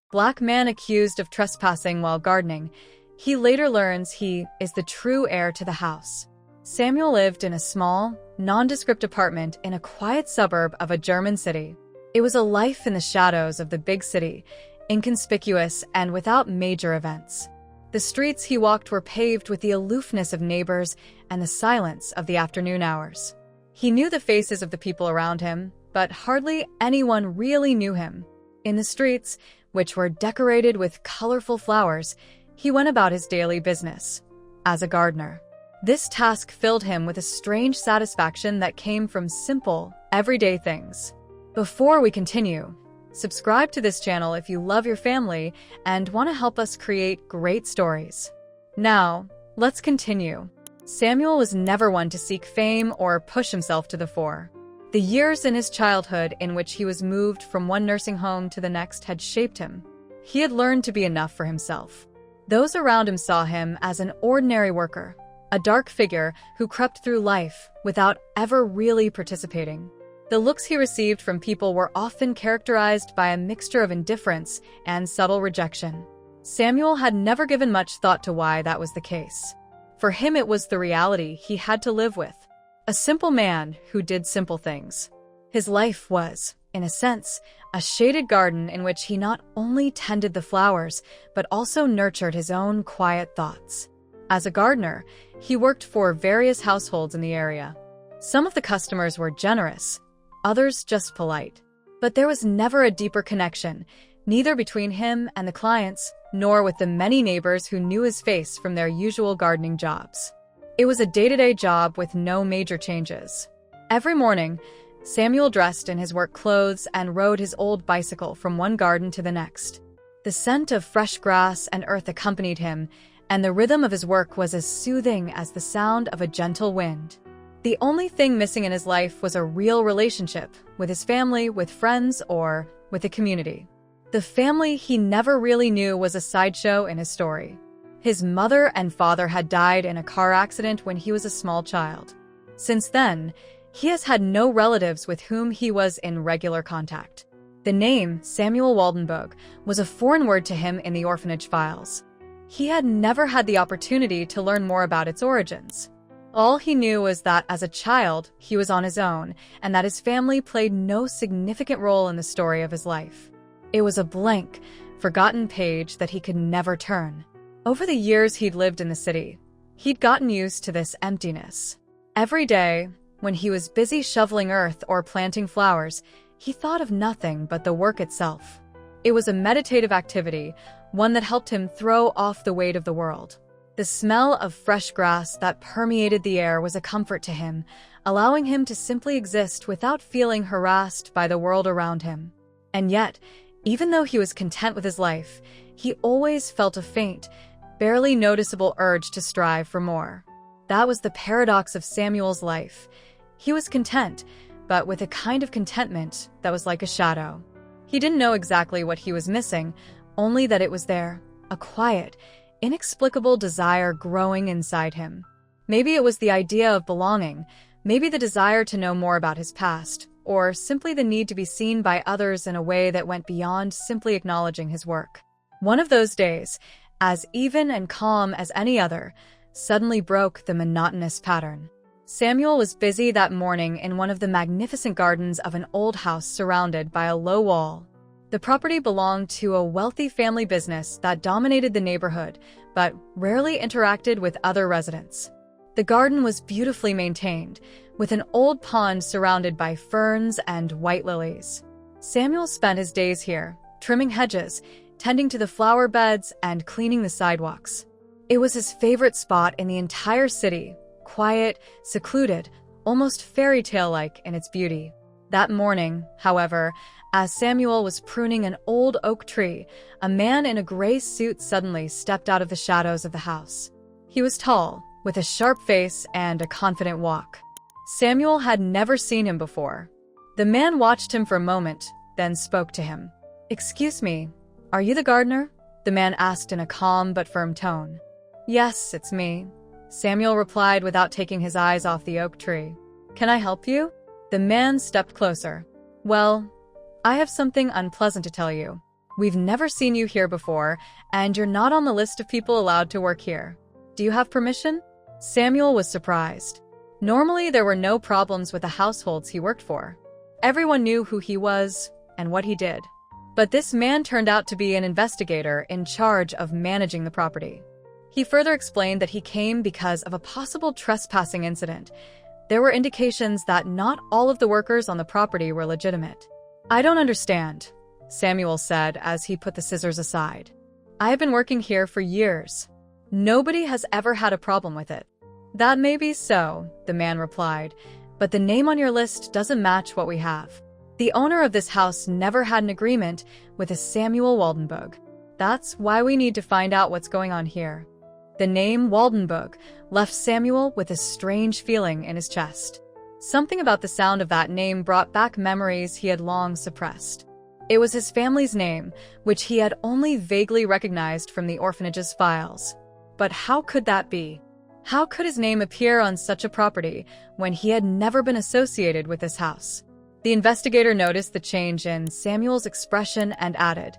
Black man accused of trespassing while gardening. He later learns he is the true heir to the house. Samuel lived in a small, nondescript apartment in a quiet suburb of a German city. It was a life in the shadows of the big city, inconspicuous and without major events. The streets he walked were paved with the aloofness of neighbors and the silence of the afternoon hours. He knew the faces of the people around him, but hardly anyone really knew him. In the streets, which were decorated with colorful flowers, he went about his daily business as a gardener. This task filled him with a strange satisfaction that came from simple, everyday things. Before we continue, subscribe to this channel if you love your family and want to help us create great stories. Now, let's continue. Samuel was never one to seek fame or push himself to the fore. The years in his childhood in which he was moved from one nursing home to the next had shaped him. He had learned to be enough for himself. Those around him saw him as an ordinary worker, a dark figure who crept through life without ever really participating. The looks he received from people were often characterized by a mixture of indifference and subtle rejection. Samuel had never given much thought to why that was the case. For him, it was the reality he had to live with. A simple man who did simple things. His life was, in a sense, a shaded garden in which he not only tended the flowers, but also nurtured his own quiet thoughts. As a gardener, he worked for various households in the area. Some of the customers were generous, others just polite. But there was never a deeper connection, neither between him and the clients, nor with the many neighbors who knew his face from their usual gardening jobs. It was a day-to-day job with no major changes. Every morning, Samuel dressed in his work clothes and rode his old bicycle from one garden to the next. The scent of fresh grass and earth accompanied him, and the rhythm of his work was as soothing as the sound of a gentle wind. The only thing missing in his life was a real relationship with his family, with friends, or with the community. The family he never really knew was a sideshow in his story. His mother and father had died in a car accident when he was a small child. Since then, he has had no relatives with whom he was in regular contact. The name, Samuel Waldenberg, was a foreign word to him in the orphanage files. He had never had the opportunity to learn more about its origins. All he knew was that as a child, he was on his own, and that his family played no significant role in the story of his life. It was a blank, forgotten page that he could never turn. Over the years he'd lived in the city, he'd gotten used to this emptiness. Every day, when he was busy shoveling earth or planting flowers, he thought of nothing but the work itself. It was a meditative activity, one that helped him throw off the weight of the world. The smell of fresh grass that permeated the air was a comfort to him, allowing him to simply exist without feeling harassed by the world around him. And yet, even though he was content with his life, he always felt a faint, barely noticeable urge to strive for more. That was the paradox of Samuel's life. He was content, but with a kind of contentment that was like a shadow. He didn't know exactly what he was missing, only that it was there, a quiet, inexplicable desire growing inside him. Maybe it was the idea of belonging, maybe the desire to know more about his past, or simply the need to be seen by others in a way that went beyond simply acknowledging his work. One of those days, as even and calm as any other, suddenly broke the monotonous pattern. Samuel was busy that morning in one of the magnificent gardens of an old house surrounded by a low wall. The property belonged to a wealthy family business that dominated the neighborhood, but rarely interacted with other residents. The garden was beautifully maintained, with an old pond surrounded by ferns and white lilies. Samuel spent his days here, trimming hedges, tending to the flower beds, and cleaning the sidewalks. It was his favorite spot in the entire city, quiet, secluded, almost fairy tale-like in its beauty. That morning, however, as Samuel was pruning an old oak tree, a man in a gray suit suddenly stepped out of the shadows of the house. He was tall, with a sharp face and a confident walk. Samuel had never seen him before. The man watched him for a moment, then spoke to him. "Excuse me, are you the gardener?" the man asked in a calm but firm tone. "Yes, it's me," Samuel replied without taking his eyes off the oak tree. "Can I help you?" The man stepped closer. "Well, I have something unpleasant to tell you." We've never seen you here before, and you're not on the list of people allowed to work here. Do you have permission?" Samuel was surprised. Normally, there were no problems with the households he worked for. Everyone knew who he was and what he did. But this man turned out to be an investigator in charge of managing the property. He further explained that he came because of a possible trespassing incident. There were indications that not all of the workers on the property were legitimate. "I don't understand," Samuel said as he put the scissors aside. "I have been working here for years. Nobody has ever had a problem with it." "That may be so," the man replied, "but the name on your list doesn't match what we have. The owner of this house never had an agreement with a Samuel Waldenbug. That's why we need to find out what's going on here." The name Waldenbug left Samuel with a strange feeling in his chest. Something about the sound of that name brought back memories he had long suppressed. It was his family's name, which he had only vaguely recognized from the orphanage's files. But how could that be? How could his name appear on such a property when he had never been associated with this house? The investigator noticed the change in Samuel's expression and added,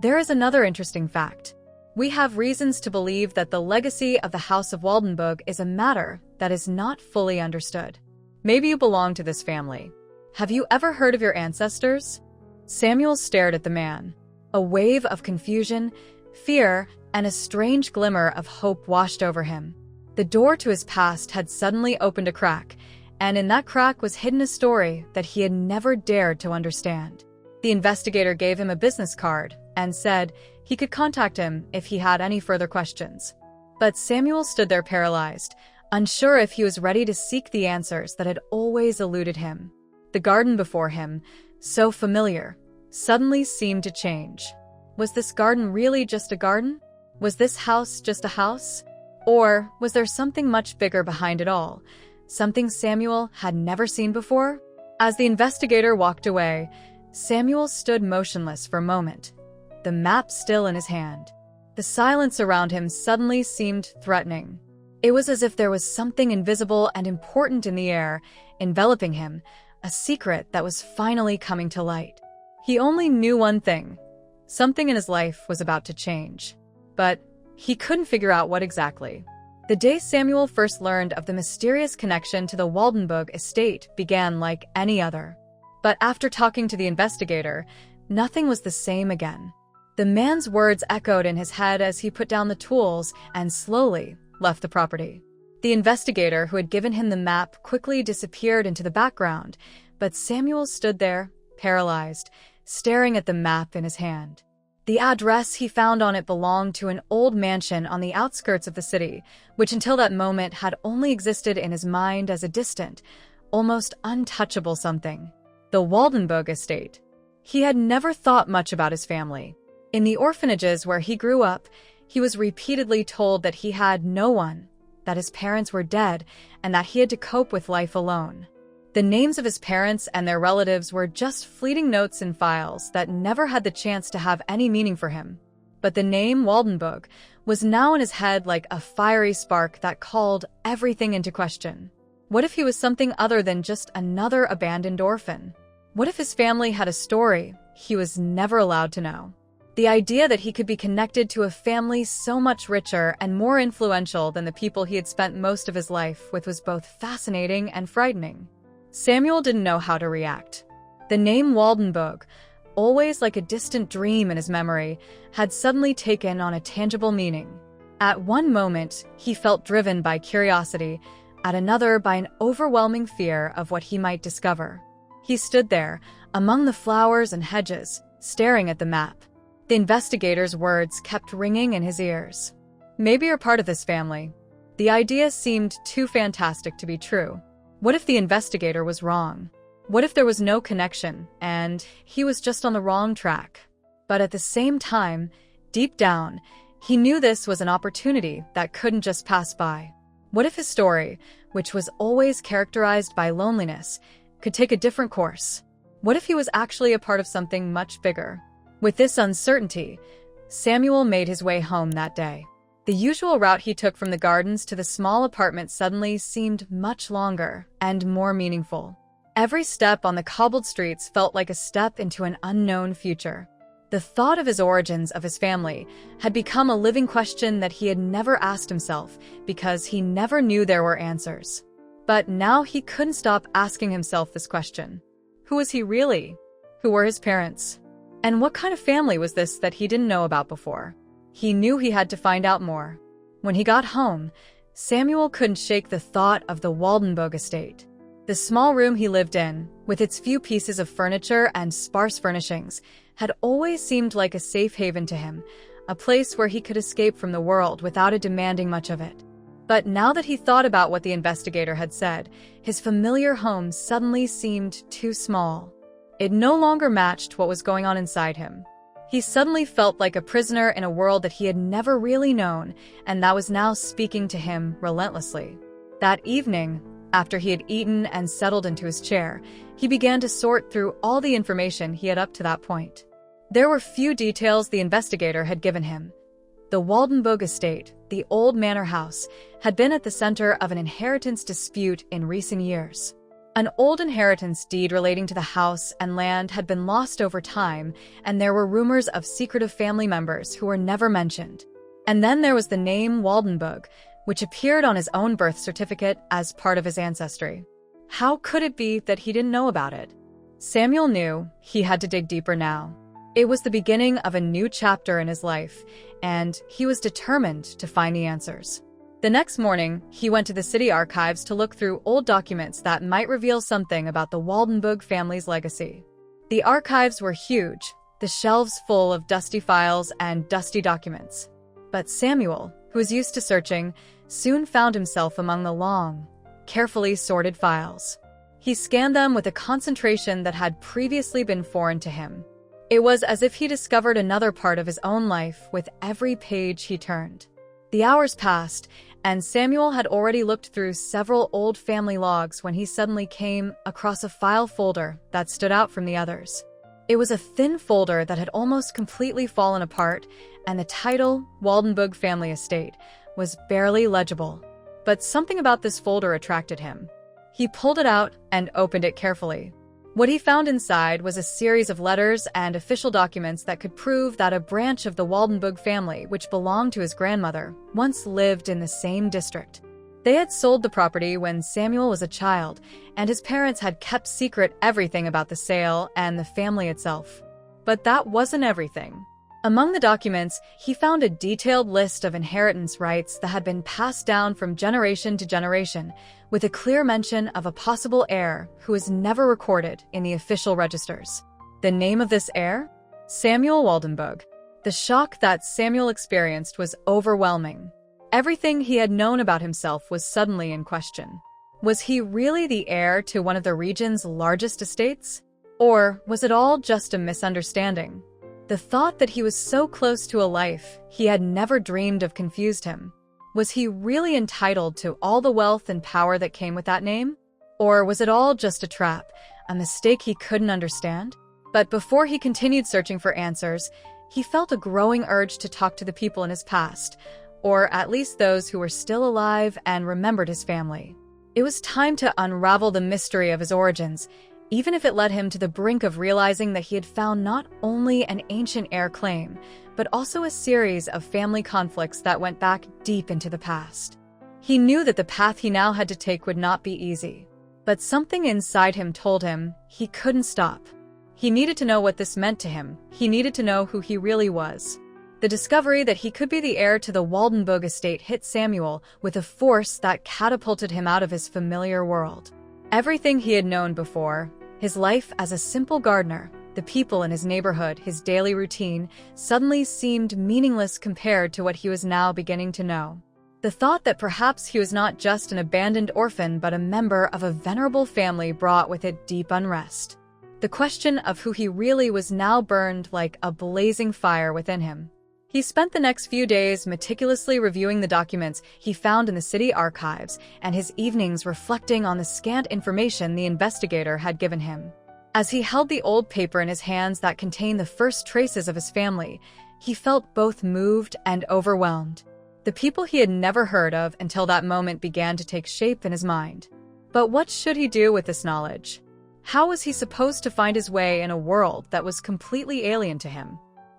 "There is another interesting fact. We have reasons to believe that the legacy of the House of Waldenbug is a matter that is not fully understood. Maybe you belong to this family. Have you ever heard of your ancestors?" Samuel stared at the man. A wave of confusion, fear, and a strange glimmer of hope washed over him. The door to his past had suddenly opened a crack, and in that crack was hidden a story that he had never dared to understand. The investigator gave him a business card and said he could contact him if he had any further questions. But Samuel stood there paralyzed, unsure if he was ready to seek the answers that had always eluded him. The garden before him, so familiar, suddenly seemed to change. Was this garden really just a garden? Was this house just a house? Or was there something much bigger behind it all? Something Samuel had never seen before? As the investigator walked away, Samuel stood motionless for a moment, the map still in his hand. The silence around him suddenly seemed threatening. It was as if there was something invisible and important in the air, enveloping him, a secret that was finally coming to light. He only knew one thing. Something in his life was about to change. But he couldn't figure out what exactly. The day Samuel first learned of the mysterious connection to the Waldenbug estate began like any other. But after talking to the investigator, nothing was the same again. The man's words echoed in his head as he put down the tools and slowly left the property. The investigator who had given him the map quickly disappeared into the background, but Samuel stood there, paralyzed, staring at the map in his hand. The address he found on it belonged to an old mansion on the outskirts of the city, which until that moment had only existed in his mind as a distant, almost untouchable something. The Waldenbug estate. He had never thought much about his family. In the orphanages where he grew up, he was repeatedly told that he had no one, that his parents were dead, and that he had to cope with life alone. The names of his parents and their relatives were just fleeting notes in files that never had the chance to have any meaning for him. But the name Waldenbug was now in his head like a fiery spark that called everything into question. What if he was something other than just another abandoned orphan? What if his family had a story he was never allowed to know? The idea that he could be connected to a family so much richer and more influential than the people he had spent most of his life with was both fascinating and frightening. Samuel didn't know how to react. The name Waldenbug, always like a distant dream in his memory, had suddenly taken on a tangible meaning. At one moment, he felt driven by curiosity, at another by an overwhelming fear of what he might discover. He stood there, among the flowers and hedges, staring at the map. The investigator's words kept ringing in his ears. "Maybe you're part of this family." The idea seemed too fantastic to be true. What if the investigator was wrong? What if there was no connection, and he was just on the wrong track? But at the same time, deep down, he knew this was an opportunity that couldn't just pass by. What if his story, which was always characterized by loneliness, could take a different course? What if he was actually a part of something much bigger? With this uncertainty, Samuel made his way home that day. The usual route he took from the gardens to the small apartment suddenly seemed much longer and more meaningful. Every step on the cobbled streets felt like a step into an unknown future. The thought of his origins of his family had become a living question that he had never asked himself because he never knew there were answers. But now he couldn't stop asking himself this question. Who was he really? Who were his parents? And what kind of family was this that he didn't know about before? He knew he had to find out more. When he got home, Samuel couldn't shake the thought of the Waldenburg estate. The small room he lived in, with its few pieces of furniture and sparse furnishings, had always seemed like a safe haven to him, a place where he could escape from the world without it demanding much of it. But now that he thought about what the investigator had said, his familiar home suddenly seemed too small. It no longer matched what was going on inside him. He suddenly felt like a prisoner in a world that he had never really known, and that was now speaking to him relentlessly. That evening, after he had eaten and settled into his chair, he began to sort through all the information he had up to that point. There were few details the investigator had given him. The Waldenburg estate, the old manor house, had been at the center of an inheritance dispute in recent years. An old inheritance deed relating to the house and land had been lost over time, and there were rumors of secretive family members who were never mentioned. And then there was the name Waldenburg, which appeared on his own birth certificate as part of his ancestry. How could it be that he didn't know about it? Samuel knew he had to dig deeper now. It was the beginning of a new chapter in his life, and he was determined to find the answers. The next morning, he went to the city archives to look through old documents that might reveal something about the Waldenburg family's legacy. The archives were huge, the shelves full of dusty files and dusty documents. But Samuel, who was used to searching, soon found himself among the long, carefully sorted files. He scanned them with a concentration that had previously been foreign to him. It was as if he discovered another part of his own life with every page he turned. The hours passed, and Samuel had already looked through several old family logs when he suddenly came across a file folder that stood out from the others. It was a thin folder that had almost completely fallen apart, and the title, Waldenburg Family Estate, was barely legible. But something about this folder attracted him. He pulled it out and opened it carefully. What he found inside was a series of letters and official documents that could prove that a branch of the Waldenburg family, which belonged to his grandmother, once lived in the same district. They had sold the property when Samuel was a child, and his parents had kept secret everything about the sale and the family itself. But that wasn't everything. Among the documents, he found a detailed list of inheritance rights that had been passed down from generation to generation, with a clear mention of a possible heir who was never recorded in the official registers. The name of this heir? Samuel Waldenburg. The shock that Samuel experienced was overwhelming. Everything he had known about himself was suddenly in question. Was he really the heir to one of the region's largest estates? Or was it all just a misunderstanding? The thought that he was so close to a life he had never dreamed of confused him. Was he really entitled to all the wealth and power that came with that name? Or was it all just a trap, a mistake he couldn't understand? But before he continued searching for answers, he felt a growing urge to talk to the people in his past, or at least those who were still alive and remembered his family. It was time to unravel the mystery of his origins, even if it led him to the brink of realizing that he had found not only an ancient heir claim, but also a series of family conflicts that went back deep into the past. He knew that the path he now had to take would not be easy, but something inside him told him he couldn't stop. He needed to know what this meant to him. He needed to know who he really was. The discovery that he could be the heir to the Waldenburg estate hit Samuel with a force that catapulted him out of his familiar world. Everything he had known before, his life as a simple gardener, the people in his neighborhood, his daily routine, suddenly seemed meaningless compared to what he was now beginning to know. The thought that perhaps he was not just an abandoned orphan but a member of a venerable family brought with it deep unrest. The question of who he really was now burned like a blazing fire within him. He spent the next few days meticulously reviewing the documents he found in the city archives and his evenings reflecting on the scant information the investigator had given him. As he held the old paper in his hands that contained the first traces of his family, he felt both moved and overwhelmed. The people he had never heard of until that moment began to take shape in his mind. But what should he do with this knowledge? How was he supposed to find his way in a world that was completely alien to him?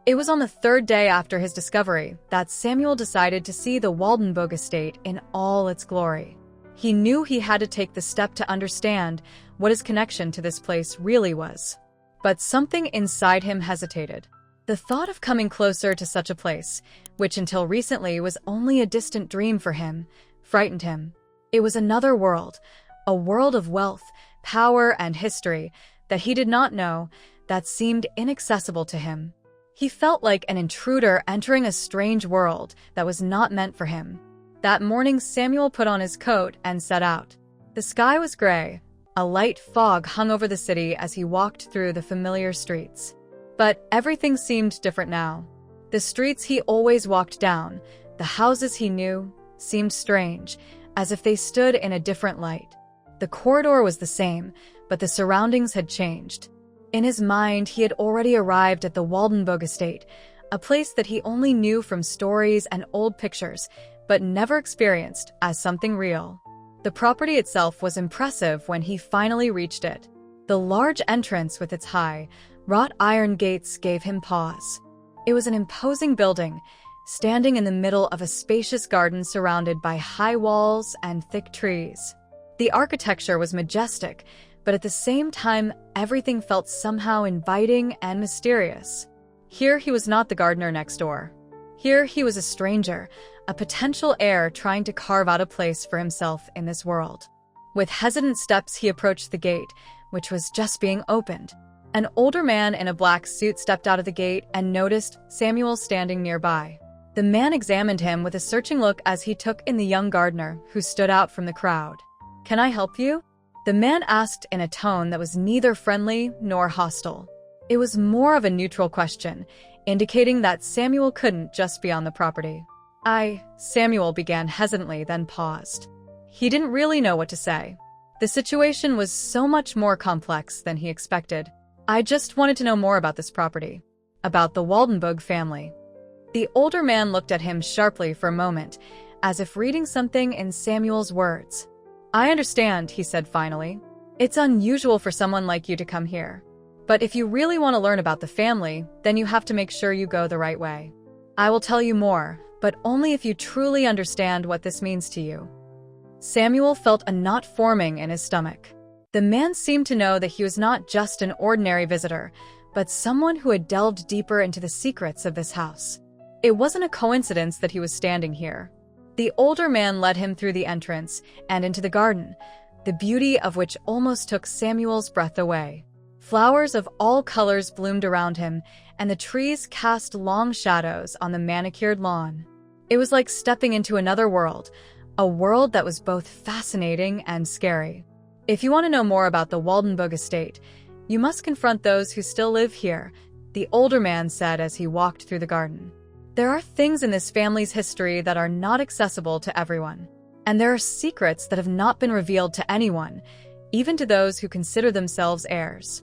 It was on the third day after his discovery that Samuel decided to see the Waldenburg estate in all its glory. He knew he had to take the step to understand what his connection to this place really was. But something inside him hesitated. The thought of coming closer to such a place, which until recently was only a distant dream for him, frightened him. It was another world, a world of wealth, power, and history that he did not know, that seemed inaccessible to him. He felt like an intruder entering a strange world that was not meant for him. That morning, Samuel put on his coat and set out. The sky was gray. A light fog hung over the city as he walked through the familiar streets. But everything seemed different now. The streets he always walked down, the houses he knew, seemed strange, as if they stood in a different light. The corridor was the same, but the surroundings had changed. In his mind, he had already arrived at the Waldenburg estate, a place that he only knew from stories and old pictures, but never experienced as something real. The property itself was impressive when he finally reached it. The large entrance with its high, wrought iron gates gave him pause. It was an imposing building, standing in the middle of a spacious garden surrounded by high walls and thick trees. The architecture was majestic, but at the same time, everything felt somehow inviting and mysterious. Here he was not the gardener next door. Here he was a stranger, a potential heir trying to carve out a place for himself in this world. With hesitant steps, he approached the gate, which was just being opened. An older man in a black suit stepped out of the gate and noticed Samuel standing nearby. The man examined him with a searching look as he took in the young gardener, who stood out from the crowd. "Can I help you?" The man asked in a tone that was neither friendly nor hostile. It was more of a neutral question, indicating that Samuel couldn't just be on the property. Samuel began hesitantly, then paused. He didn't really know what to say. The situation was so much more complex than he expected. "I just wanted to know more about this property, about the Waldenburg family." The older man looked at him sharply for a moment, as if reading something in Samuel's words. "I understand," he said finally. "It's unusual for someone like you to come here. But if you really want to learn about the family, then you have to make sure you go the right way. I will tell you more, but only if you truly understand what this means to you." Samuel felt a knot forming in his stomach. The man seemed to know that he was not just an ordinary visitor, but someone who had delved deeper into the secrets of this house. It wasn't a coincidence that he was standing here. The older man led him through the entrance and into the garden, the beauty of which almost took Samuel's breath away. Flowers of all colors bloomed around him, and the trees cast long shadows on the manicured lawn. It was like stepping into another world, a world that was both fascinating and scary. "If you want to know more about the Waldenburg estate, you must confront those who still live here," the older man said as he walked through the garden. "There are things in this family's history that are not accessible to everyone, and there are secrets that have not been revealed to anyone, even to those who consider themselves heirs."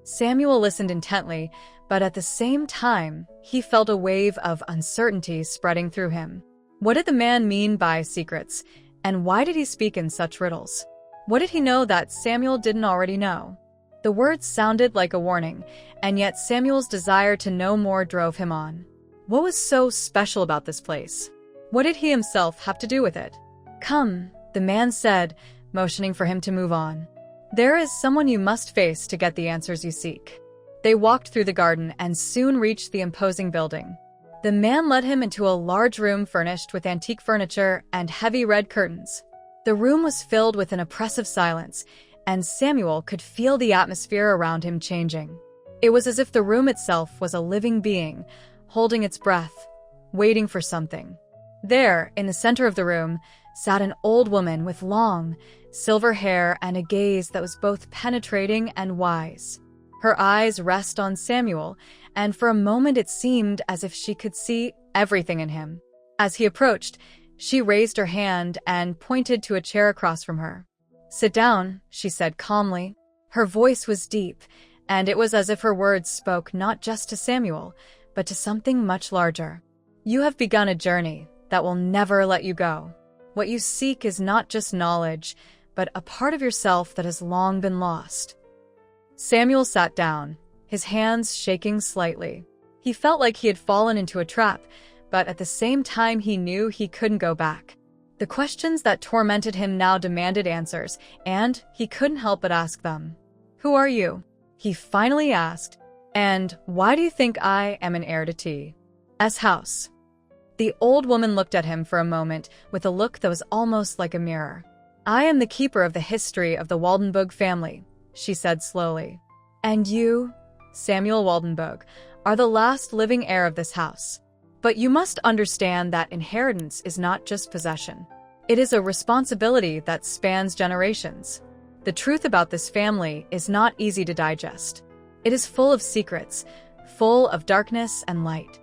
Samuel listened intently, but at the same time, he felt a wave of uncertainty spreading through him. What did the man mean by secrets, and why did he speak in such riddles? What did he know that Samuel didn't already know? The words sounded like a warning, and yet Samuel's desire to know more drove him on. What was so special about this place? What did he himself have to do with it? "Come," the man said, motioning for him to move on. "There is someone you must face to get the answers you seek." They walked through the garden and soon reached the imposing building. The man led him into a large room furnished with antique furniture and heavy red curtains. The room was filled with an oppressive silence, and Samuel could feel the atmosphere around him changing. It was as if the room itself was a living being, holding its breath, waiting for something. There, in the center of the room, sat an old woman with long, silver hair and a gaze that was both penetrating and wise. Her eyes rest on Samuel, and for a moment it seemed as if she could see everything in him. As he approached, she raised her hand and pointed to a chair across from her. "Sit down," she said calmly. Her voice was deep, and it was as if her words spoke not just to Samuel, but to something much larger. "You have begun a journey that will never let you go. What you seek is not just knowledge, but a part of yourself that has long been lost." Samuel sat down, his hands shaking slightly. He felt like he had fallen into a trap, but at the same time he knew he couldn't go back. The questions that tormented him now demanded answers, and he couldn't help but ask them. "Who are you?" he finally asked. "And why do you think I am an heir to T.'s house?" The old woman looked at him for a moment with a look that was almost like a mirror. "I am the keeper of the history of the Waldenburg family," she said slowly. "And you, Samuel Waldenburg, are the last living heir of this house. But you must understand that inheritance is not just possession. It is a responsibility that spans generations. The truth about this family is not easy to digest. It is full of secrets, full of darkness and light."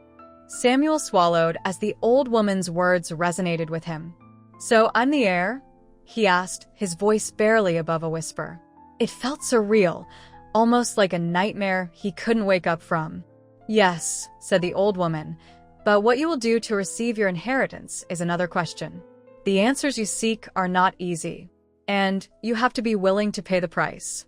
Samuel swallowed as the old woman's words resonated with him. "So I'm the heir?" he asked, his voice barely above a whisper. It felt surreal, almost like a nightmare he couldn't wake up from. "Yes," said the old woman, "but what you will do to receive your inheritance is another question. The answers you seek are not easy, and you have to be willing to pay the price."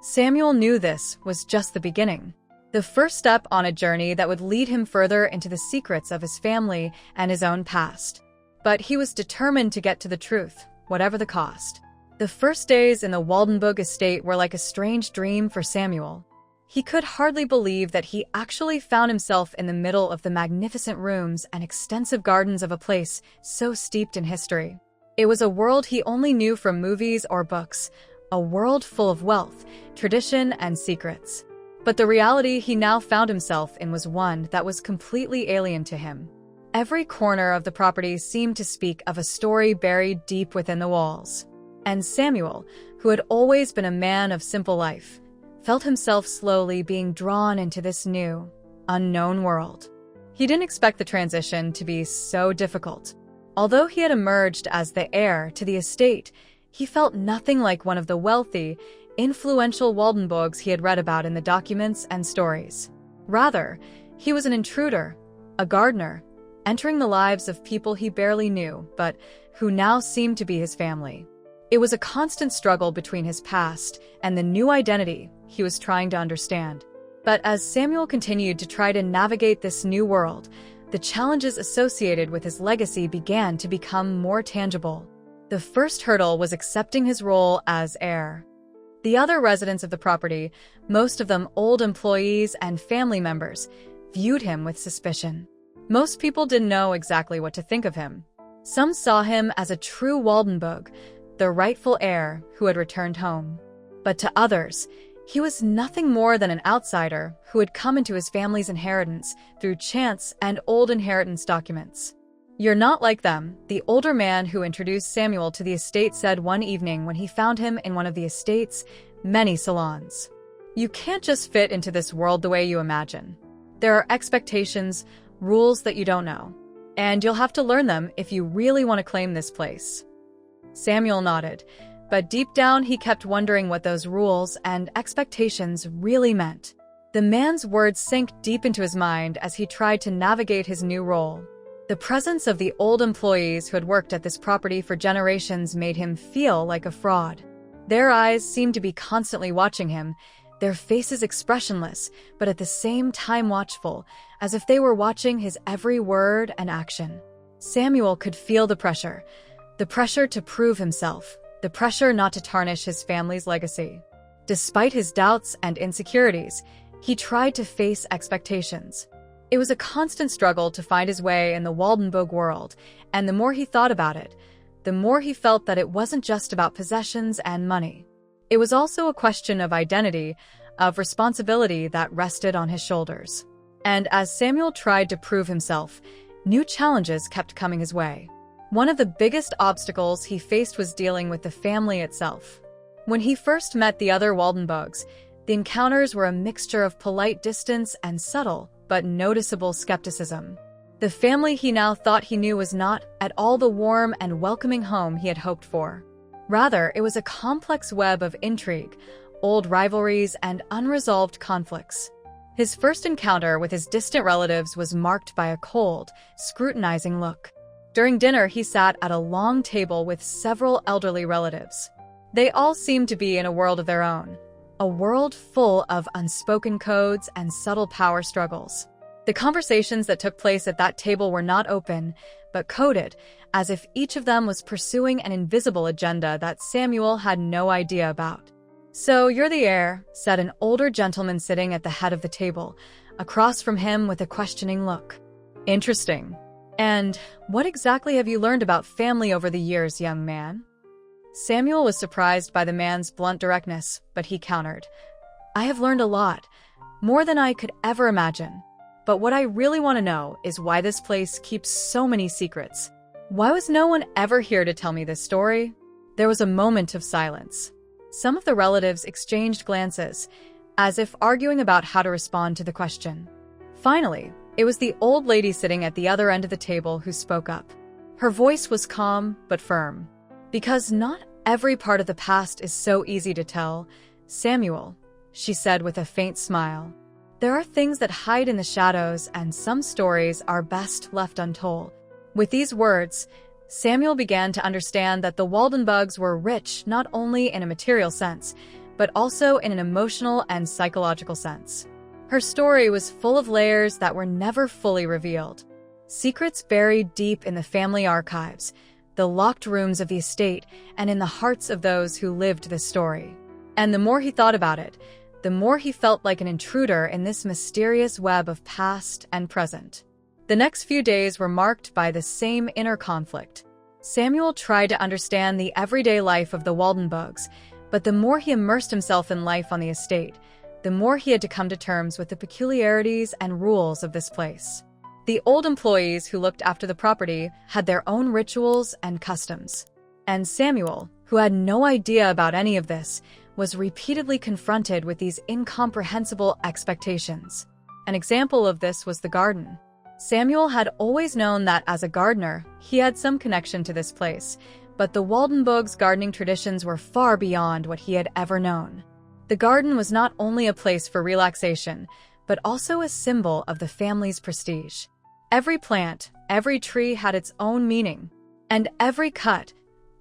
Samuel knew this was just the beginning, the first step on a journey that would lead him further into the secrets of his family and his own past. But he was determined to get to the truth, whatever the cost. The first days in the Waldenburg estate were like a strange dream for Samuel. He could hardly believe that he actually found himself in the middle of the magnificent rooms and extensive gardens of a place so steeped in history. It was a world he only knew from movies or books, a world full of wealth, tradition, and secrets. But the reality he now found himself in was one that was completely alien to him. Every corner of the property seemed to speak of a story buried deep within the walls. And Samuel, who had always been a man of simple life, felt himself slowly being drawn into this new, unknown world. He didn't expect the transition to be so difficult. Although he had emerged as the heir to the estate, he felt nothing like one of the wealthy, influential Waldenburgs he had read about in the documents and stories. Rather, he was an intruder, a gardener, entering the lives of people he barely knew, but who now seemed to be his family. It was a constant struggle between his past and the new identity he was trying to understand. But as Samuel continued to try to navigate this new world, the challenges associated with his legacy began to become more tangible. The first hurdle was accepting his role as heir. The other residents of the property, most of them old employees and family members, viewed him with suspicion. Most people didn't know exactly what to think of him. Some saw him as a true Waldenburg, the rightful heir who had returned home. But to others, he was nothing more than an outsider who had come into his family's inheritance through chance and old inheritance documents. "You're not like them," the older man who introduced Samuel to the estate said one evening when he found him in one of the estate's many salons. "You can't just fit into this world the way you imagine. There are expectations, rules that you don't know, and you'll have to learn them if you really want to claim this place." Samuel nodded, but deep down he kept wondering what those rules and expectations really meant. The man's words sank deep into his mind as he tried to navigate his new role. The presence of the old employees who had worked at this property for generations made him feel like a fraud. Their eyes seemed to be constantly watching him, their faces expressionless, but at the same time watchful, as if they were watching his every word and action. Samuel could feel the pressure to prove himself, the pressure not to tarnish his family's legacy. Despite his doubts and insecurities, he tried to face expectations. It was a constant struggle to find his way in the Waldenburg world, and the more he thought about it, the more he felt that it wasn't just about possessions and money. It was also a question of identity, of responsibility that rested on his shoulders. And as Samuel tried to prove himself, new challenges kept coming his way. One of the biggest obstacles he faced was dealing with the family itself. When he first met the other Waldenburgs, the encounters were a mixture of polite distance and subtle, but noticeable skepticism. The family he now thought he knew was not at all the warm and welcoming home he had hoped for. Rather, it was a complex web of intrigue, old rivalries, and unresolved conflicts. His first encounter with his distant relatives was marked by a cold, scrutinizing look. During dinner, he sat at a long table with several elderly relatives. They all seemed to be in a world of their own, a world full of unspoken codes and subtle power struggles. The conversations that took place at that table were not open, but coded, as if each of them was pursuing an invisible agenda that Samuel had no idea about. "So you're the heir," said an older gentleman sitting at the head of the table, across from him with a questioning look. "Interesting. And what exactly have you learned about family over the years, young man?" Samuel was surprised by the man's blunt directness, but he countered. "I have learned a lot, more than I could ever imagine. But what I really want to know is why this place keeps so many secrets. Why was no one ever here to tell me this story?" There was a moment of silence. Some of the relatives exchanged glances, as if arguing about how to respond to the question. Finally, it was the old lady sitting at the other end of the table who spoke up. Her voice was calm but firm. "Because not every part of the past is so easy to tell, Samuel," she said with a faint smile. "There are things that hide in the shadows, and some stories are best left untold." With these words, Samuel began to understand that the Waldenbugs were rich not only in a material sense, but also in an emotional and psychological sense. Her story was full of layers that were never fully revealed. Secrets buried deep in the family archives, the locked rooms of the estate, and in the hearts of those who lived this story. And the more he thought about it, the more he felt like an intruder in this mysterious web of past and present. The next few days were marked by the same inner conflict. Samuel tried to understand the everyday life of the Waldenbugs, but the more he immersed himself in life on the estate, the more he had to come to terms with the peculiarities and rules of this place. The old employees who looked after the property had their own rituals and customs. And Samuel, who had no idea about any of this, was repeatedly confronted with these incomprehensible expectations. An example of this was the garden. Samuel had always known that as a gardener, he had some connection to this place, but the Waldenbugs' gardening traditions were far beyond what he had ever known. The garden was not only a place for relaxation, but also a symbol of the family's prestige. Every plant, every tree had its own meaning, and every cut,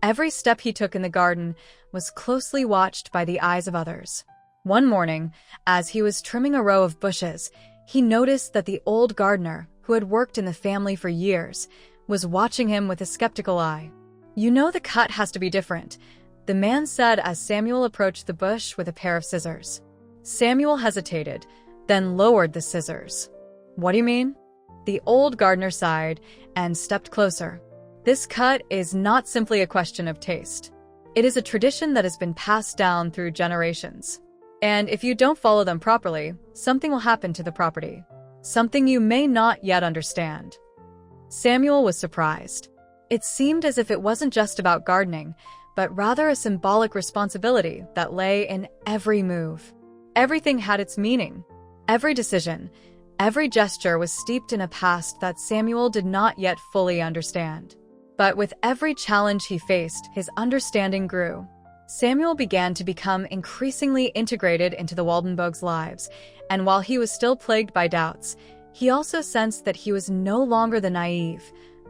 every step he took in the garden was closely watched by the eyes of others. One morning, as he was trimming a row of bushes, he noticed that the old gardener, who had worked in the family for years, was watching him with a skeptical eye. "You know the cut has to be different," the man said as Samuel approached the bush with a pair of scissors. Samuel hesitated, then lowered the scissors. "What do you mean?" The old gardener sighed and stepped closer. "This cut is not simply a question of taste. It is a tradition that has been passed down through generations. And if you don't follow them properly, something will happen to the property. Something you may not yet understand." Samuel was surprised. It seemed as if it wasn't just about gardening, but rather a symbolic responsibility that lay in every move. Everything had its meaning. Every decision, every gesture was steeped in a past that Samuel did not yet fully understand. But with every challenge he faced, his understanding grew. Samuel began to become increasingly integrated into the Waldenbugs' lives, and while he was still plagued by doubts, he also sensed that he was no longer the naive,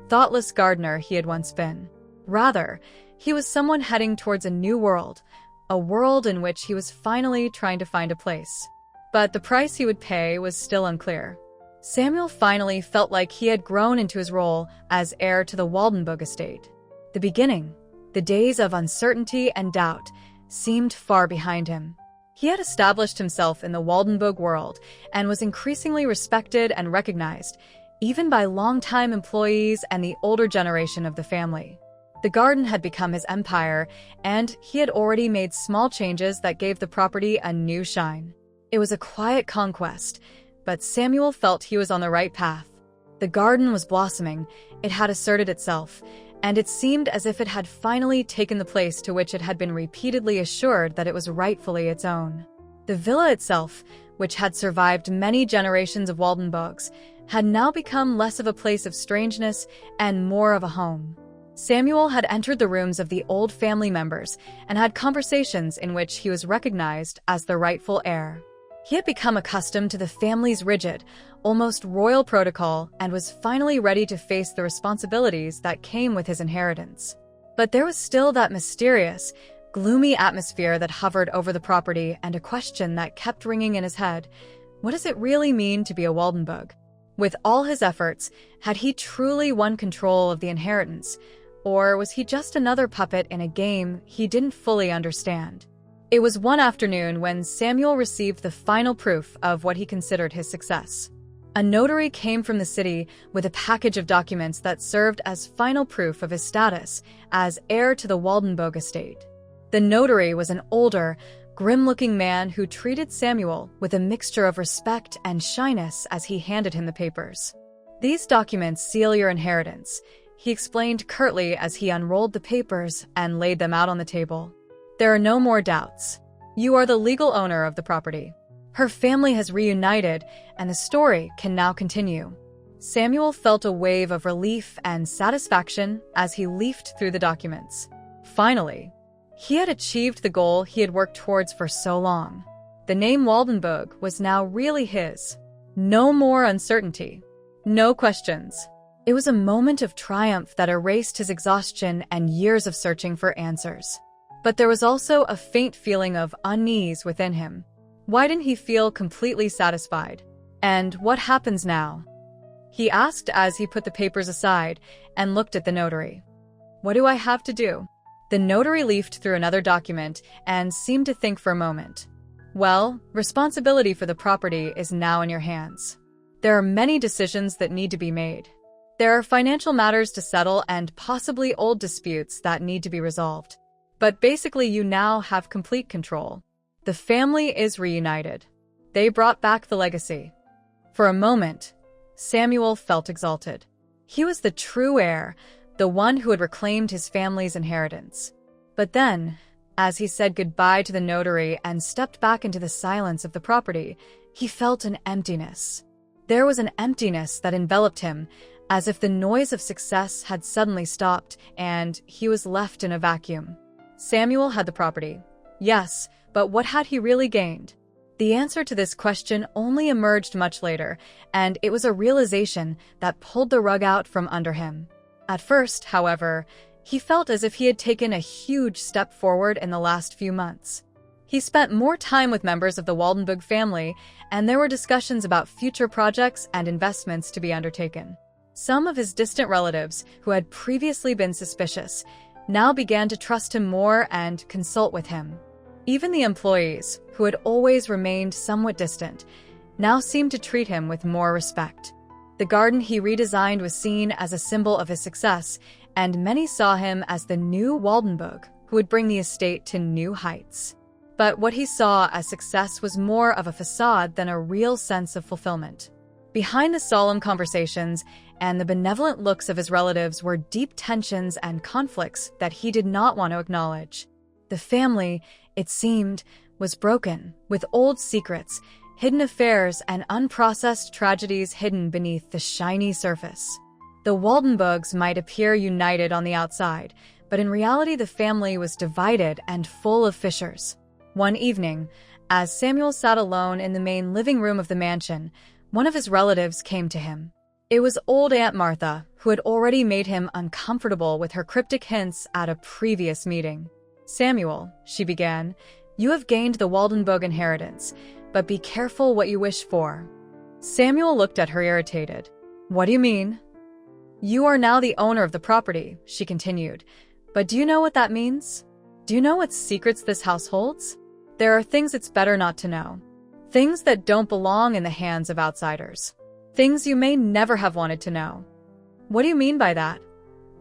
thoughtless gardener he had once been. Rather, he was someone heading towards a new world, a world in which he was finally trying to find a place. But the price he would pay was still unclear. Samuel finally felt like he had grown into his role as heir to the Waldenbug estate. The beginning, the days of uncertainty and doubt, seemed far behind him. He had established himself in the Waldenbug world and was increasingly respected and recognized, even by longtime employees and the older generation of the family. The garden had become his empire, and he had already made small changes that gave the property a new shine. It was a quiet conquest, but Samuel felt he was on the right path. The garden was blossoming, it had asserted itself, and it seemed as if it had finally taken the place to which it had been repeatedly assured that it was rightfully its own. The villa itself, which had survived many generations of Waldenbugs, had now become less of a place of strangeness and more of a home. Samuel had entered the rooms of the old family members and had conversations in which he was recognized as the rightful heir. He had become accustomed to the family's rigid, almost royal protocol and was finally ready to face the responsibilities that came with his inheritance. But there was still that mysterious, gloomy atmosphere that hovered over the property and a question that kept ringing in his head. What does it really mean to be a Waldenbug? With all his efforts, had he truly won control of the inheritance, or was he just another puppet in a game he didn't fully understand? It was one afternoon when Samuel received the final proof of what he considered his success. A notary came from the city with a package of documents that served as final proof of his status as heir to the Waldenburg estate. The notary was an older, grim-looking man who treated Samuel with a mixture of respect and shyness as he handed him the papers. "These documents seal your inheritance," he explained curtly as he unrolled the papers and laid them out on the table. "There are no more doubts. You are the legal owner of the property. Her family has reunited, and the story can now continue." Samuel felt a wave of relief and satisfaction as he leafed through the documents. Finally, he had achieved the goal he had worked towards for so long. The name Waldenburg was now really his. No more uncertainty. No questions. It was a moment of triumph that erased his exhaustion and years of searching for answers. But there was also a faint feeling of unease within him. Why didn't he feel completely satisfied? "And what happens now?" he asked as he put the papers aside and looked at the notary. "What do I have to do?" The notary leafed through another document and seemed to think for a moment. "Well, responsibility for the property is now in your hands. There are many decisions that need to be made. There are financial matters to settle and possibly old disputes that need to be resolved. But basically you now have complete control. The family is reunited. They brought back the legacy." For a moment, Samuel felt exalted. He was the true heir, the one who had reclaimed his family's inheritance. But then, as he said goodbye to the notary and stepped back into the silence of the property, he felt an emptiness. There was an emptiness that enveloped him, as if the noise of success had suddenly stopped and he was left in a vacuum. Samuel had the property. Yes, but what had he really gained? The answer to this question only emerged much later, and it was a realization that pulled the rug out from under him. At first, however, he felt as if he had taken a huge step forward in the last few months. He spent more time with members of the Waldenburg family, and there were discussions about future projects and investments to be undertaken. Some of his distant relatives, who had previously been suspicious, now began to trust him more and consult with him. Even the employees, who had always remained somewhat distant, now seemed to treat him with more respect. The garden he redesigned was seen as a symbol of his success, and many saw him as the new Waldenburg who would bring the estate to new heights. But what he saw as success was more of a facade than a real sense of fulfillment. Behind the solemn conversations and the benevolent looks of his relatives were deep tensions and conflicts that he did not want to acknowledge. The family, it seemed, was broken, with old secrets, hidden affairs, and unprocessed tragedies hidden beneath the shiny surface. The Waldenburgs might appear united on the outside, but in reality the family was divided and full of fissures. One evening, as Samuel sat alone in the main living room of the mansion, one of his relatives came to him. It was old Aunt Martha, who had already made him uncomfortable with her cryptic hints at a previous meeting. "Samuel," she began, "you have gained the Waldenburg inheritance, but be careful what you wish for." Samuel looked at her irritated. "What do you mean?" "You are now the owner of the property," she continued. "But do you know what that means? Do you know what secrets this house holds? There are things it's better not to know. Things that don't belong in the hands of outsiders. Things you may never have wanted to know." "What do you mean by that?"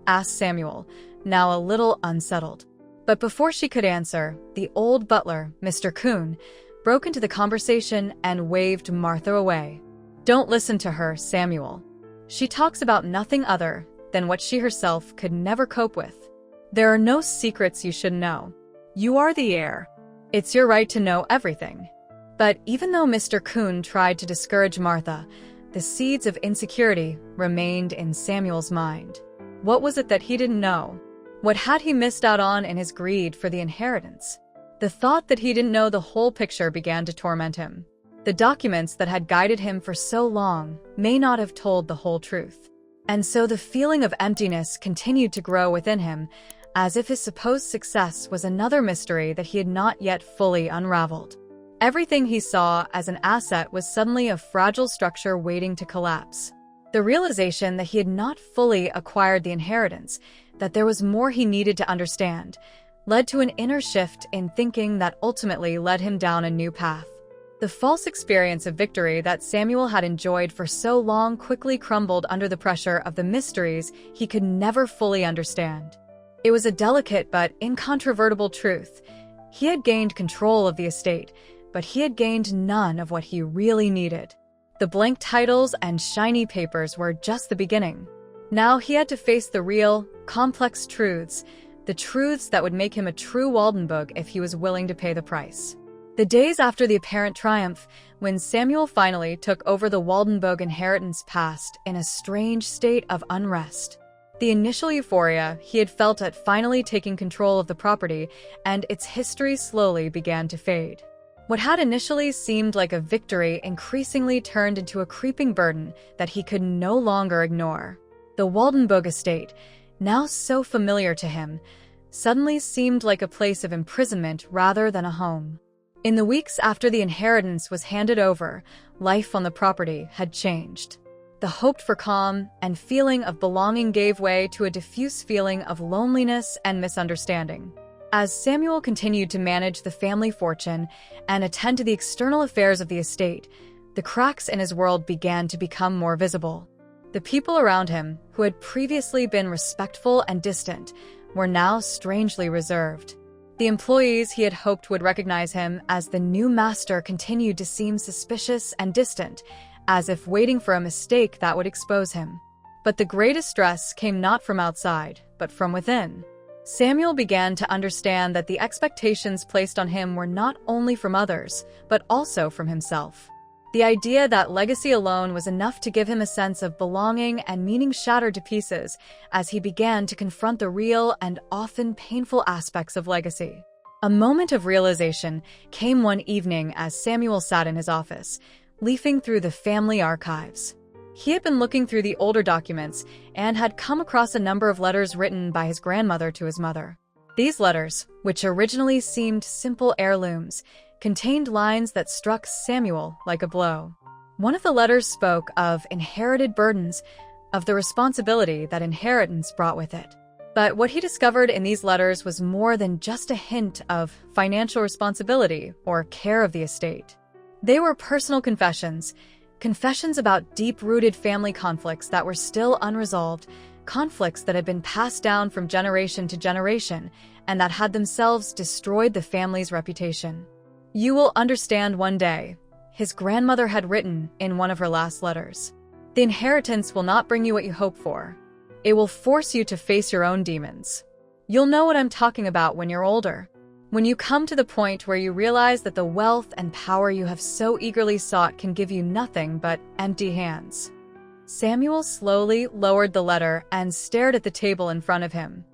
asked Samuel, now a little unsettled. But before she could answer, the old butler, Mr. Kuhn, broke into the conversation and waved Martha away. "Don't listen to her, Samuel. She talks about nothing other than what she herself could never cope with. There are no secrets you should know. You are the heir. It's your right to know everything." But even though Mr. Kuhn tried to discourage Martha, the seeds of insecurity remained in Samuel's mind. What was it that he didn't know? What had he missed out on in his greed for the inheritance? The thought that he didn't know the whole picture began to torment him. The documents that had guided him for so long may not have told the whole truth. And so the feeling of emptiness continued to grow within him, as if his supposed success was another mystery that he had not yet fully unraveled. Everything he saw as an asset was suddenly a fragile structure waiting to collapse. The realization that he had not fully acquired the inheritance, that there was more he needed to understand, led to an inner shift in thinking that ultimately led him down a new path. The false experience of victory that Samuel had enjoyed for so long quickly crumbled under the pressure of the mysteries he could never fully understand. It was a delicate but incontrovertible truth. He had gained control of the estate, but he had gained none of what he really needed. The blank titles and shiny papers were just the beginning. Now he had to face the real, complex truths, the truths that would make him a true Waldenbug if he was willing to pay the price. The days after the apparent triumph, when Samuel finally took over the Waldenbug inheritance, passed in a strange state of unrest. The initial euphoria he had felt at finally taking control of the property and its history slowly began to fade. What had initially seemed like a victory increasingly turned into a creeping burden that he could no longer ignore. The Waldenbug estate, now so familiar to him, suddenly seemed like a place of imprisonment rather than a home. In the weeks after the inheritance was handed over, life on the property had changed. The hoped-for calm and feeling of belonging gave way to a diffuse feeling of loneliness and misunderstanding. As Samuel continued to manage the family fortune and attend to the external affairs of the estate, the cracks in his world began to become more visible. The people around him, who had previously been respectful and distant, were now strangely reserved. The employees he had hoped would recognize him as the new master continued to seem suspicious and distant, as if waiting for a mistake that would expose him. But the greatest stress came not from outside, but from within. Samuel began to understand that the expectations placed on him were not only from others, but also from himself. The idea that legacy alone was enough to give him a sense of belonging and meaning shattered to pieces as he began to confront the real and often painful aspects of legacy. A moment of realization came one evening as Samuel sat in his office, leafing through the family archives. He had been looking through the older documents and had come across a number of letters written by his grandmother to his mother. These letters, which originally seemed simple heirlooms, contained lines that struck Samuel like a blow. One of the letters spoke of inherited burdens, of the responsibility that inheritance brought with it. But what he discovered in these letters was more than just a hint of financial responsibility or care of the estate. They were personal confessions about deep-rooted family conflicts that were still unresolved, conflicts that had been passed down from generation to generation and that had themselves destroyed the family's reputation. "You will understand one day," his grandmother had written in one of her last letters. "The inheritance will not bring you what you hope for. It will force you to face your own demons. You'll know what I'm talking about when you're older. When you come to the point where you realize that the wealth and power you have so eagerly sought can give you nothing but empty hands." Samuel slowly lowered the letter and stared at the table in front of him.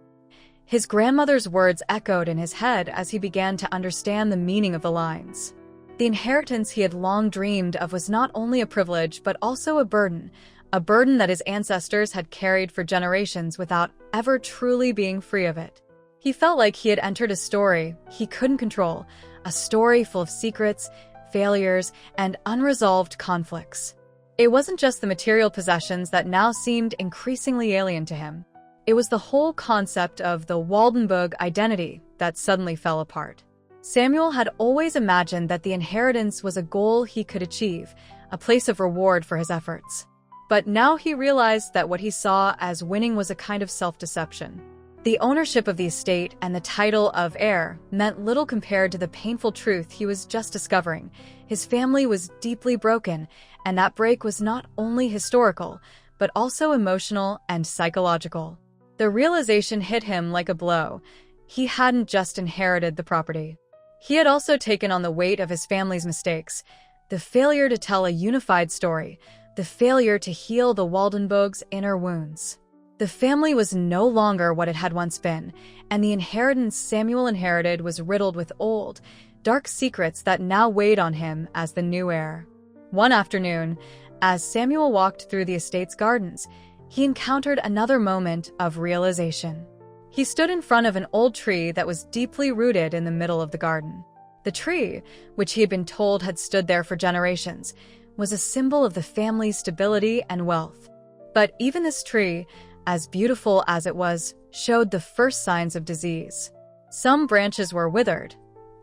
His grandmother's words echoed in his head as he began to understand the meaning of the lines. The inheritance he had long dreamed of was not only a privilege but also a burden that his ancestors had carried for generations without ever truly being free of it. He felt like he had entered a story he couldn't control, a story full of secrets, failures, and unresolved conflicts. It wasn't just the material possessions that now seemed increasingly alien to him. It was the whole concept of the Waldenbug identity that suddenly fell apart. Samuel had always imagined that the inheritance was a goal he could achieve, a place of reward for his efforts. But now he realized that what he saw as winning was a kind of self-deception. The ownership of the estate and the title of heir meant little compared to the painful truth he was just discovering. His family was deeply broken, and that break was not only historical, but also emotional and psychological. The realization hit him like a blow. He hadn't just inherited the property. He had also taken on the weight of his family's mistakes, the failure to tell a unified story, the failure to heal the Waldenbug's inner wounds. The family was no longer what it had once been, and the inheritance Samuel inherited was riddled with old, dark secrets that now weighed on him as the new heir. One afternoon, as Samuel walked through the estate's gardens, he encountered another moment of realization. He stood in front of an old tree that was deeply rooted in the middle of the garden. The tree, which he had been told had stood there for generations, was a symbol of the family's stability and wealth. But even this tree, as beautiful as it was, showed the first signs of disease. Some branches were withered,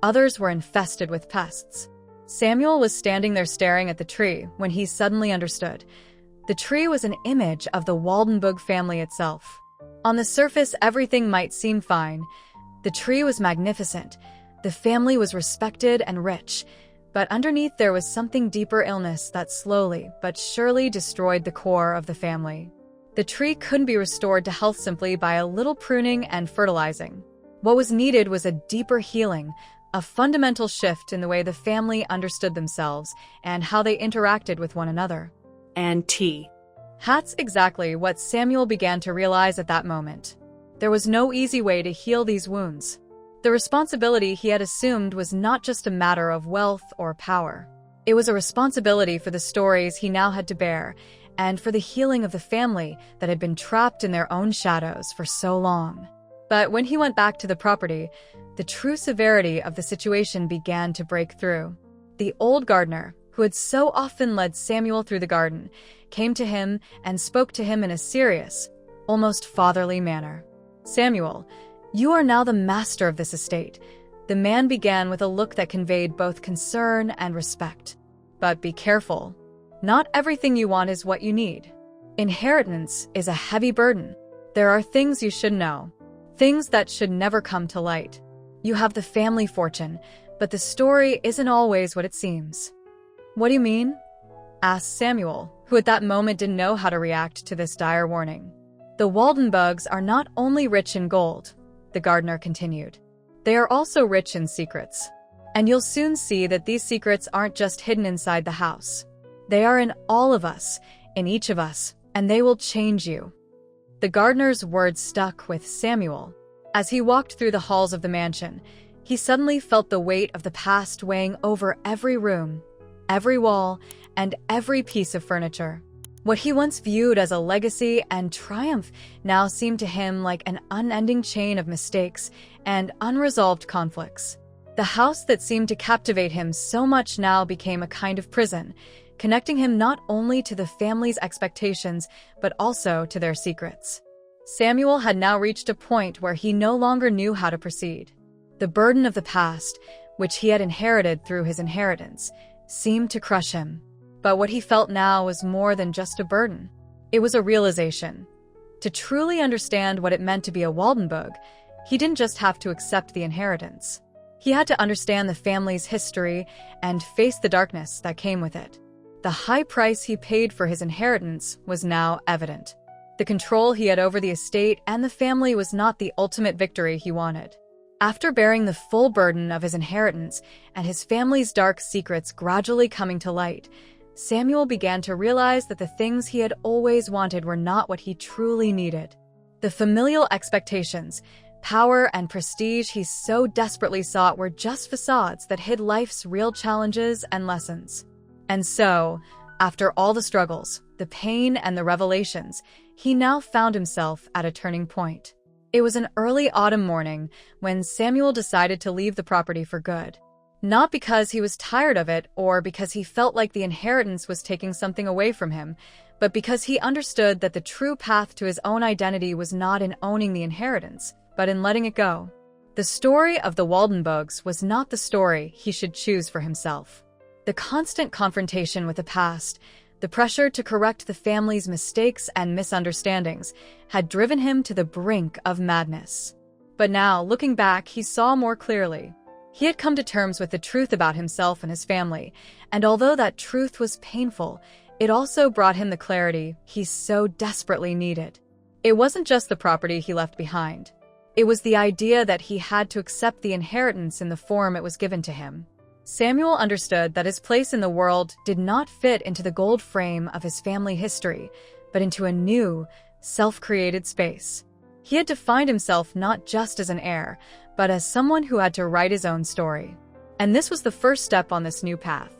others were infested with pests. Samuel was standing there staring at the tree when he suddenly understood. The tree was an image of the Waldenburg family itself. On the surface, everything might seem fine. The tree was magnificent. The family was respected and rich. But underneath there was something deeper: illness that slowly but surely destroyed the core of the family. The tree couldn't be restored to health simply by a little pruning and fertilizing. What was needed was a deeper healing, a fundamental shift in the way the family understood themselves and how they interacted with one another. And tea. That's exactly what Samuel began to realize at that moment. There was no easy way to heal these wounds. The responsibility he had assumed was not just a matter of wealth or power. It was a responsibility for the stories he now had to bear, and for the healing of the family that had been trapped in their own shadows for so long. But when he went back to the property, the true severity of the situation began to break through. The old gardener, who had so often led Samuel through the garden, came to him and spoke to him in a serious, almost fatherly manner. "Samuel, you are now the master of this estate." The man began with a look that conveyed both concern and respect. "But be careful. Not everything you want is what you need. Inheritance is a heavy burden. There are things you should know, things that should never come to light. You have the family fortune, but the story isn't always what it seems." "What do you mean?" asked Samuel, who at that moment didn't know how to react to this dire warning. "The Waldenburgs are not only rich in gold," the gardener continued. "They are also rich in secrets. And you'll soon see that these secrets aren't just hidden inside the house. They are in all of us, in each of us, and they will change you." The gardener's words stuck with Samuel. As he walked through the halls of the mansion, he suddenly felt the weight of the past weighing over every room, every wall, and every piece of furniture. What he once viewed as a legacy and triumph now seemed to him like an unending chain of mistakes and unresolved conflicts. The house that seemed to captivate him so much now became a kind of prison, connecting him not only to the family's expectations, but also to their secrets. Samuel had now reached a point where he no longer knew how to proceed. The burden of the past, which he had inherited through his inheritance, seemed to crush him. But what he felt now was more than just a burden. It was a realization. To truly understand what it meant to be a Waldenburg, he didn't just have to accept the inheritance. He had to understand the family's history and face the darkness that came with it. The high price he paid for his inheritance was now evident. The control he had over the estate and the family was not the ultimate victory he wanted. After bearing the full burden of his inheritance and his family's dark secrets gradually coming to light, Samuel began to realize that the things he had always wanted were not what he truly needed. The familial expectations, power, and prestige he so desperately sought were just facades that hid life's real challenges and lessons. And so, after all the struggles, the pain, and the revelations, he now found himself at a turning point. It was an early autumn morning when Samuel decided to leave the property for good. Not because he was tired of it or because he felt like the inheritance was taking something away from him, but because he understood that the true path to his own identity was not in owning the inheritance, but in letting it go. The story of the Waldenburgs was not the story he should choose for himself. The constant confrontation with the past, the pressure to correct the family's mistakes and misunderstandings, had driven him to the brink of madness. But now, looking back, he saw more clearly. He had come to terms with the truth about himself and his family, and although that truth was painful, it also brought him the clarity he so desperately needed. It wasn't just the property he left behind. It was the idea that he had to accept the inheritance in the form it was given to him. Samuel understood that his place in the world did not fit into the gold frame of his family history, but into a new, self-created space. He had to find himself not just as an heir, but as someone who had to write his own story. And this was the first step on this new path.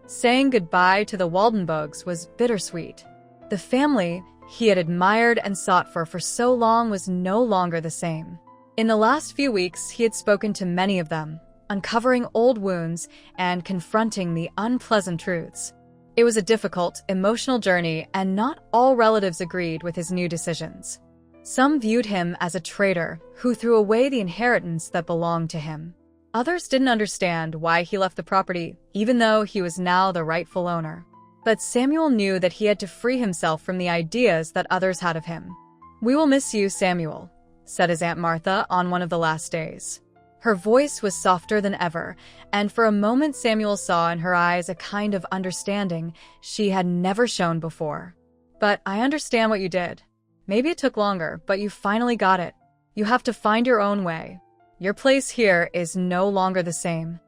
Saying goodbye to the Waldenburgs was bittersweet. The family he had admired and sought for so long was no longer the same. In the last few weeks, he had spoken to many of them, uncovering old wounds and confronting the unpleasant truths. It was a difficult, emotional journey, and not all relatives agreed with his new decisions. Some viewed him as a traitor who threw away the inheritance that belonged to him. Others didn't understand why he left the property, even though he was now the rightful owner. But Samuel knew that he had to free himself from the ideas that others had of him. "We will miss you, Samuel," said his Aunt Martha on one of the last days. Her voice was softer than ever, and for a moment Samuel saw in her eyes a kind of understanding she had never shown before. "But I understand what you did. Maybe it took longer, but you finally got it. You have to find your own way. Your place here is no longer the same."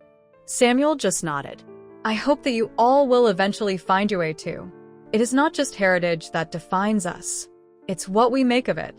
Samuel just nodded. "I hope that you all will eventually find your way too. It is not just heritage that defines us. It's what we make of it."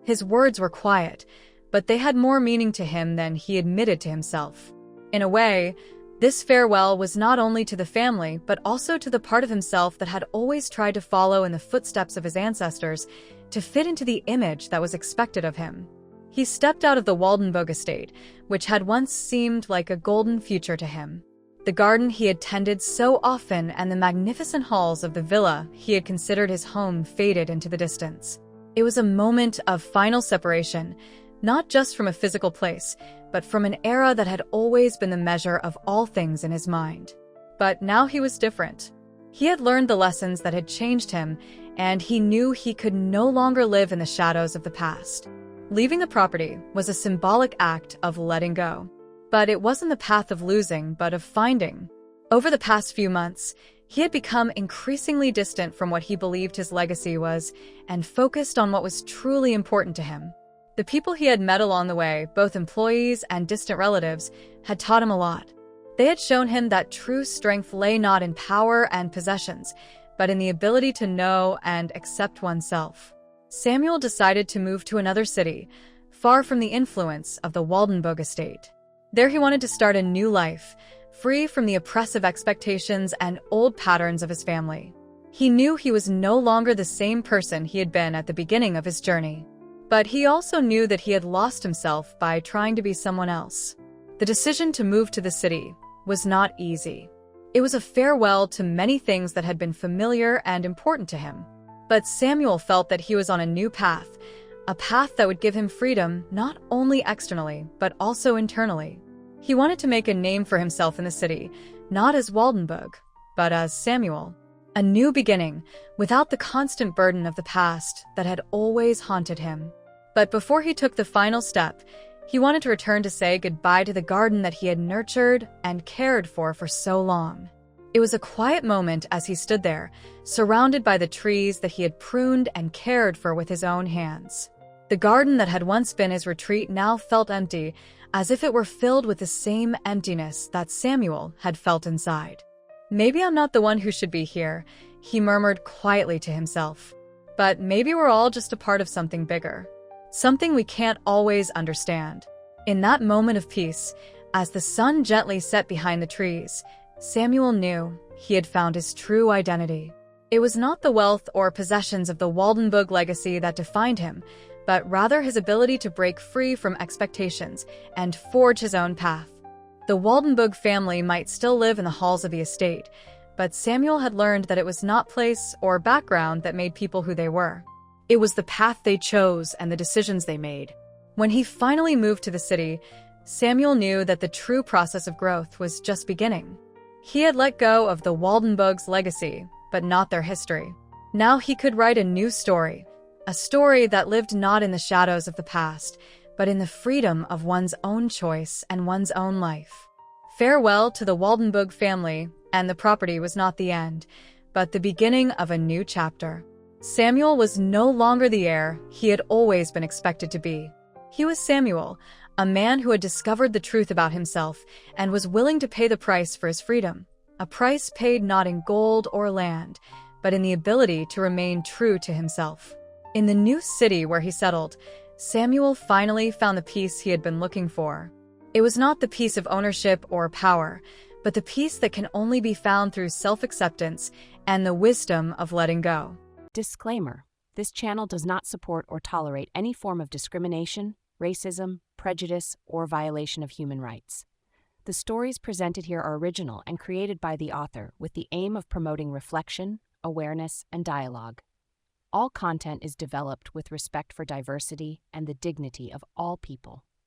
His words were quiet, but they had more meaning to him than he admitted to himself. In a way, this farewell was not only to the family, but also to the part of himself that had always tried to follow in the footsteps of his ancestors, to fit into the image that was expected of him. He stepped out of the Waldenburg estate, which had once seemed like a golden future to him. The garden he had tended so often and the magnificent halls of the villa he had considered his home faded into the distance. It was a moment of final separation, not just from a physical place, but from an era that had always been the measure of all things in his mind. But now he was different. He had learned the lessons that had changed him, and he knew he could no longer live in the shadows of the past. Leaving the property was a symbolic act of letting go. But it wasn't the path of losing, but of finding. Over the past few months, he had become increasingly distant from what he believed his legacy was, and focused on what was truly important to him. The people he had met along the way, both employees and distant relatives, had taught him a lot. They had shown him that true strength lay not in power and possessions, but in the ability to know and accept oneself. Samuel decided to move to another city, far from the influence of the Waldenburg estate. There he wanted to start a new life, free from the oppressive expectations and old patterns of his family. He knew he was no longer the same person he had been at the beginning of his journey. But he also knew that he had lost himself by trying to be someone else. The decision to move to the city was not easy. It was a farewell to many things that had been familiar and important to him. But Samuel felt that he was on a new path, a path that would give him freedom not only externally, but also internally. He wanted to make a name for himself in the city, not as Waldenburg, but as Samuel. A new beginning, without the constant burden of the past that had always haunted him. But before he took the final step, he wanted to return to say goodbye to the garden that he had nurtured and cared for so long. It was a quiet moment as he stood there, surrounded by the trees that he had pruned and cared for with his own hands. The garden that had once been his retreat now felt empty, as if it were filled with the same emptiness that Samuel had felt inside. "Maybe I'm not the one who should be here," he murmured quietly to himself. "But maybe we're all just a part of something bigger. Something we can't always understand." In that moment of peace, as the sun gently set behind the trees, Samuel knew he had found his true identity. It was not the wealth or possessions of the Waldenburg legacy that defined him, but rather his ability to break free from expectations and forge his own path. The Waldenburg family might still live in the halls of the estate, but Samuel had learned that it was not place or background that made people who they were. It was the path they chose and the decisions they made. When he finally moved to the city, Samuel knew that the true process of growth was just beginning. He had let go of the Waldenburg's legacy, but not their history. Now he could write a new story, a story that lived not in the shadows of the past, but in the freedom of one's own choice and one's own life. Farewell to the Waldenburg family, and the property was not the end, but the beginning of a new chapter. Samuel was no longer the heir he had always been expected to be. He was Samuel, a man who had discovered the truth about himself and was willing to pay the price for his freedom, a price paid not in gold or land, but in the ability to remain true to himself. In the new city where he settled, Samuel finally found the peace he had been looking for. It was not the peace of ownership or power, but the peace that can only be found through self-acceptance and the wisdom of letting go. Disclaimer: this channel does not support or tolerate any form of discrimination, racism, prejudice, or violation of human rights. The stories presented here are original and created by the author with the aim of promoting reflection, awareness, and dialogue. All content is developed with respect for diversity and the dignity of all people.